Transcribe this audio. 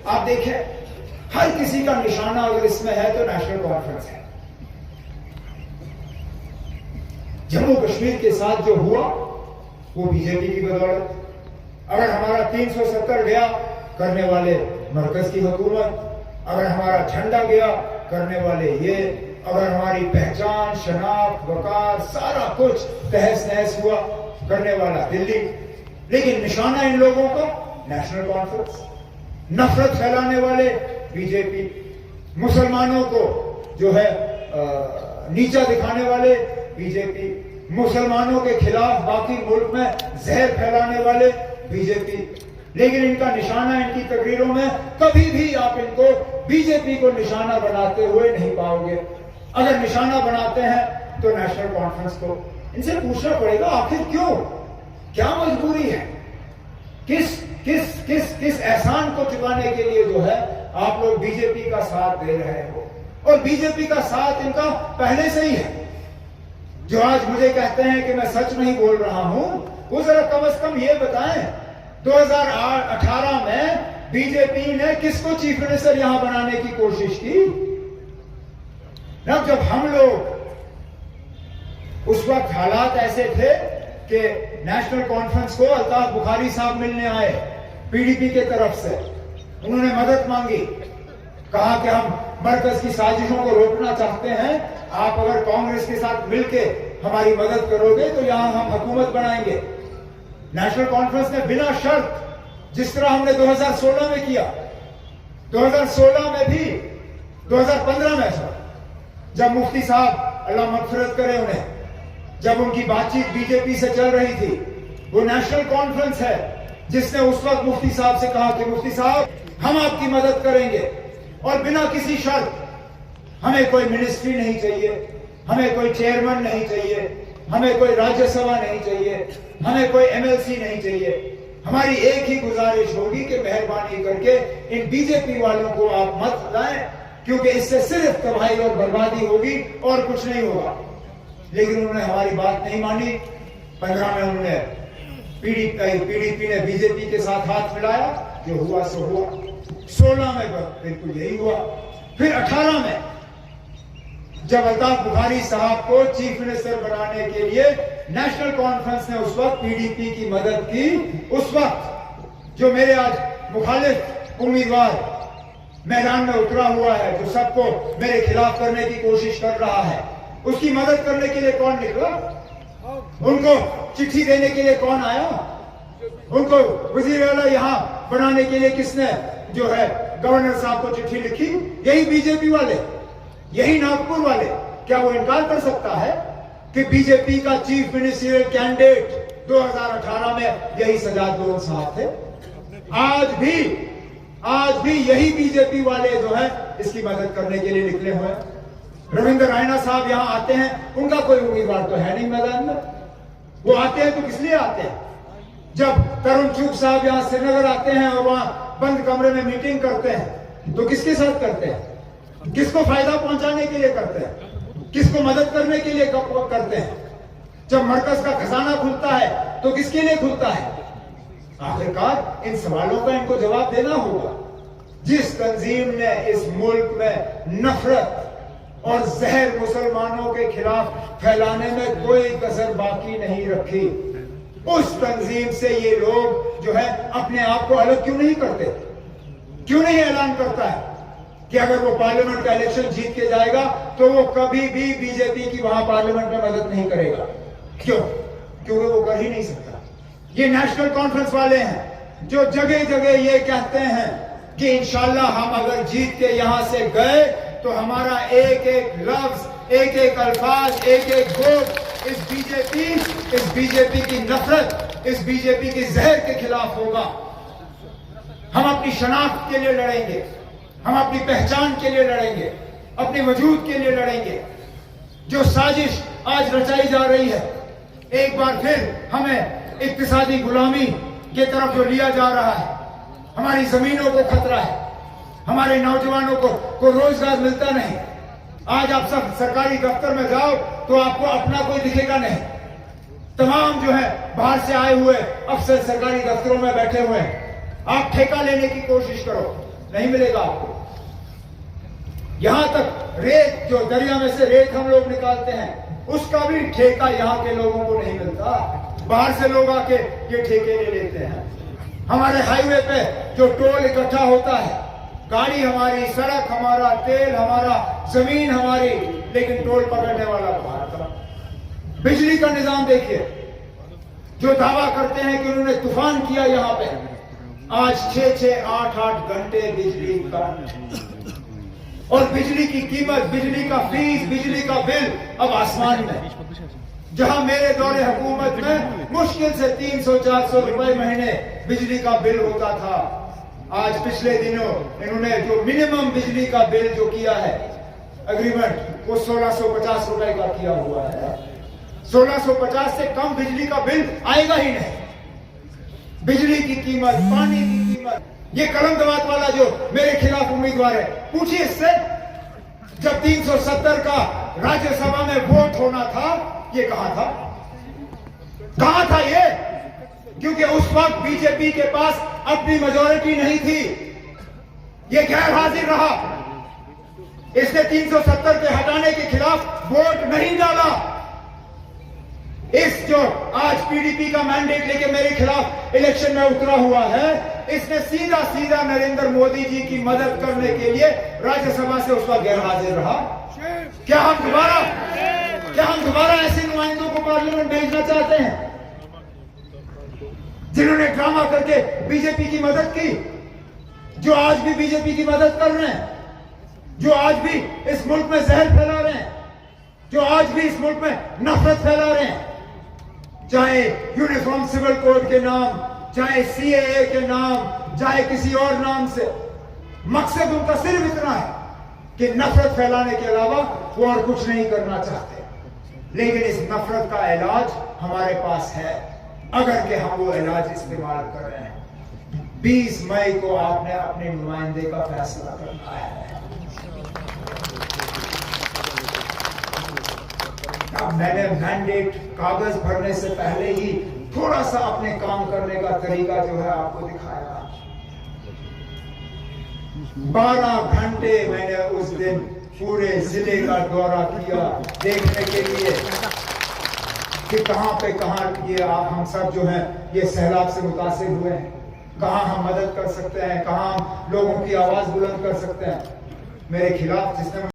आप देखें, हर किसी का निशाना अगर इसमें है तो नेशनल कॉन्फ्रेंस है। जम्मू कश्मीर के साथ जो हुआ वो बीजेपी की बदौलत। अगर हमारा 370 गया, करने वाले मरकज की हुकूमत। अगर हमारा झंडा गया, करने वाले ये। अगर हमारी पहचान, शनाख्त, वकार, सारा कुछ तहस नहस हुआ, करने वाला दिल्ली। लेकिन निशाना इन लोगों का नेशनल कॉन्फ्रेंस। नफरत फैलाने वाले बीजेपी, मुसलमानों को जो है नीचा दिखाने वाले बीजेपी, मुसलमानों के खिलाफ बाकी मुल्क में जहर फैलाने वाले बीजेपी। लेकिन इनका निशाना इनकी तकरीरों में कभी भी आप इनको बीजेपी को निशाना बनाते हुए नहीं पाओगे। अगर निशाना बनाते हैं तो नेशनल कॉन्फ्रेंस को। इनसे पूछना पड़ेगा आखिर क्यों, क्या मजबूरी है, किस किस किस किस एहसान को चुकाने के लिए जो है आप लोग बीजेपी का साथ दे रहे हो। और बीजेपी का साथ इनका पहले से ही है। जो आज मुझे कहते हैं कि मैं सच नहीं बोल रहा हूं, वो जरा कम से कम ये बताएं 2018 में बीजेपी ने किसको चीफ मिनिस्टर यहां बनाने की कोशिश की ना। जब हम लोग उस वक्त हालात ऐसे थे कि नेशनल कॉन्फ्रेंस को अल्ताफ बुखारी साहब मिलने आए पीडीपी के तरफ से, उन्होंने मदद मांगी, कहा कि हम मरकज की साजिशों को रोकना चाहते हैं, आप अगर कांग्रेस के साथ मिलके हमारी मदद करोगे तो यहां हम हुकूमत बनाएंगे। नेशनल कॉन्फ्रेंस ने बिना शर्त, जिस तरह हमने 2016 में किया, 2016 में भी, 2015 में जब मुफ्ती साहब अल्लाह मगफिरत करे उन्हें, जब उनकी बातचीत बीजेपी से चल रही थी, वो नेशनल कॉन्फ्रेंस है जिसने उस वक्त मुफ्ती साहब से कहा कि मुफ्ती साहब हम आपकी मदद करेंगे और बिना किसी शर्त, हमें कोई मिनिस्ट्री नहीं चाहिए, हमें कोई चेयरमैन नहीं चाहिए, हमें कोई राज्यसभा नहीं चाहिए, हमें कोई एमएलसी नहीं चाहिए। हमारी एक ही गुजारिश होगी कि मेहरबानी करके इन बीजेपी वालों को आप मत लाएं, क्योंकि इससे सिर्फ तबाही और बर्बादी होगी और कुछ नहीं होगा। लेकिन उन्होंने हमारी बात नहीं मानी। 15 में उन्होंने पीडीपी ने बीजेपी के साथ हाथ मिलाया, जो हुआ सो हुआ। 16 में बिल्कुल यही हुआ। फिर 18 में जब अल्ताफ बुखारी साहब को चीफ मिनिस्टर बनाने के लिए नेशनल कॉन्फ्रेंस ने उस वक्त पीडीपी की मदद की, उस वक्त जो मेरे आज मुखालिफ उम्मीदवार मैदान में उतरा हुआ है, जो सबको मेरे खिलाफ करने की कोशिश कर रहा है, उसकी मदद करने के लिए कौन निकला? उनको चिट्ठी देने के लिए कौन आया? उनको वजीर आला यहां बनाने के लिए किसने जो है गवर्नर साहब को चिट्ठी लिखी? यही बीजेपी वाले, यही नागपुर वाले। क्या वो इनकार कर सकता है कि बीजेपी का चीफ मिनिस्टरियल कैंडिडेट 2018 में यही सजाद लोन साहब थे? आज भी यही बीजेपी वाले जो है इसकी मदद करने के लिए निकले हुए हैं। रविंद्र रायना साहब यहां आते हैं, उनका कोई उम्मीदवार तो है नहीं मैदान में। वो आते हैं तो किस लिए आते हैं? जब तरुण चुग साहब यहां श्रीनगर आते हैं और वहां बंद कमरे में मीटिंग करते हैं, तो किसके साथ करते हैं? किसको फायदा पहुंचाने के लिए करते हैं? किसको मदद करने के लिए करते हैं? जब मरकज का खजाना खुलता है तो किसके लिए खुलता है? आखिरकार इन सवालों का इनको जवाब देना होगा। जिस तंजीम ने इस मुल्क में नफरत और जहर मुसलमानों के खिलाफ फैलाने में कोई कसर बाकी नहीं रखी, उस तंजीम से ये लोग जो है अपने आप को अलग क्यों नहीं करते? क्यों नहीं ऐलान करता है कि अगर वो पार्लियामेंट का इलेक्शन जीत के जाएगा तो वो कभी भी बीजेपी की वहां पार्लियामेंट में मदद नहीं करेगा? क्यों? क्योंकि वो कर ही नहीं सकता। ये नेशनल कॉन्फ्रेंस वाले हैं जो जगह जगह ये कहते हैं कि इंशाल्लाह हम अगर जीत के यहां से गए तो हमारा एक एक लफ्ज, एक एक अल्फाज, एक एक वोट इस बीजेपी की नफरत, इस बीजेपी की जहर के खिलाफ होगा। हम अपनी शनाख्त के लिए लड़ेंगे, हम अपनी पहचान के लिए लड़ेंगे, अपने वजूद के लिए लड़ेंगे। जो साजिश आज रचाई जा रही है, एक बार फिर हमें इक्तिसादी गुलामी की तरफ जो लिया जा रहा है, हमारी जमीनों को खतरा है, हमारे नौजवानों को रोजगार मिलता नहीं। आज आप सब सरकारी दफ्तर में जाओ तो आपको अपना कोई दिखेगा नहीं। तमाम जो है बाहर से आए हुए अफसर सरकारी दफ्तरों में बैठे हुए हैं। आप ठेका लेने की कोशिश करो, नहीं मिलेगा आपको। यहां तक रेत, जो दरिया में से रेत हम लोग निकालते हैं, उसका भी ठेका यहाँ के लोगों को नहीं मिलता। बाहर से लोग आके ये ठेके ले लेते हैं। हमारे हाईवे पे जो टोल इकट्ठा होता है, गाड़ी हमारी, सड़क हमारा, तेल हमारा, जमीन हमारी, लेकिन टोल पकड़ने वाला बाहर का। बिजली का निजाम देखिए, जो दावा करते हैं कि उन्होंने तूफान किया यहाँ पे, आज 6-6, 8-8 घंटे बिजली का, और बिजली की कीमत, बिजली का फीस, बिजली का बिल अब आसमान में। जहां मेरे दौरे हुकूमत में मुश्किल से 300-400 रुपए महीने बिजली का बिल होता था, आज पिछले दिनों इन्होंने जो मिनिमम बिजली का बिल जो किया है एग्रीमेंट, वो 1650 रुपए का किया हुआ है। 1650 से कम बिजली का बिल आएगा ही नहीं। बिजली की कीमत, पानी की कीमत, ये कलम दवात वाला जो मेरे खिलाफ उम्मीदवार है, पूछिए इससे, जब 370 का राज्यसभा में वोट होना था, ये कहां था? कहां था ये? क्योंकि उस वक्त बीजेपी के पास अपनी मेजॉरिटी नहीं थी, ये गैर हाजिर रहा। इसने 370 के हटाने के खिलाफ वोट नहीं डाला। इस जो आज पीडीपी का मैंडेट लेके मेरे खिलाफ इलेक्शन में उतरा हुआ है, इसने सीधा सीधा नरेंद्र मोदी जी की मदद करने के लिए राज्यसभा से उसका गैर हाजिर रहा। क्या हम दोबारा ऐसे नुमाइंदों को पार्लियामेंट भेजना चाहते हैं जिन्होंने ड्रामा करके बीजेपी की मदद की, जो आज भी बीजेपी की मदद कर रहे हैं, जो आज भी इस मुल्क में जहर फैला रहे हैं, जो आज भी इस मुल्क में नफरत फैला रहे हैं, चाहे यूनिफॉर्म सिविल कोड के नाम, चाहे सीएए के नाम, चाहे किसी और नाम से। मकसद उनका सिर्फ इतना है कि नफरत फैलाने के अलावा वो और कुछ नहीं करना चाहते। लेकिन इस नफरत का इलाज हमारे पास है, अगर कि हम वो इलाज इस्तेमाल कर रहे हैं। 20 मई को आपने अपने नुमाइंदे का फैसला करना है। अब मैंने मैंडेट कागज भरने से पहले ही थोड़ा सा अपने काम करने का तरीका जो है आपको दिखाया। 12 घंटे मैंने उस दिन पूरे जिले का दौरा किया, देखने के लिए कि कहां पे कहां ये हम सब जो हैं ये सैलाब से मुतासिर हुए हैं, कहां हम मदद कर सकते हैं, कहां हम लोगों की आवाज बुलंद कर सकते हैं। मेरे खिलाफ जिसने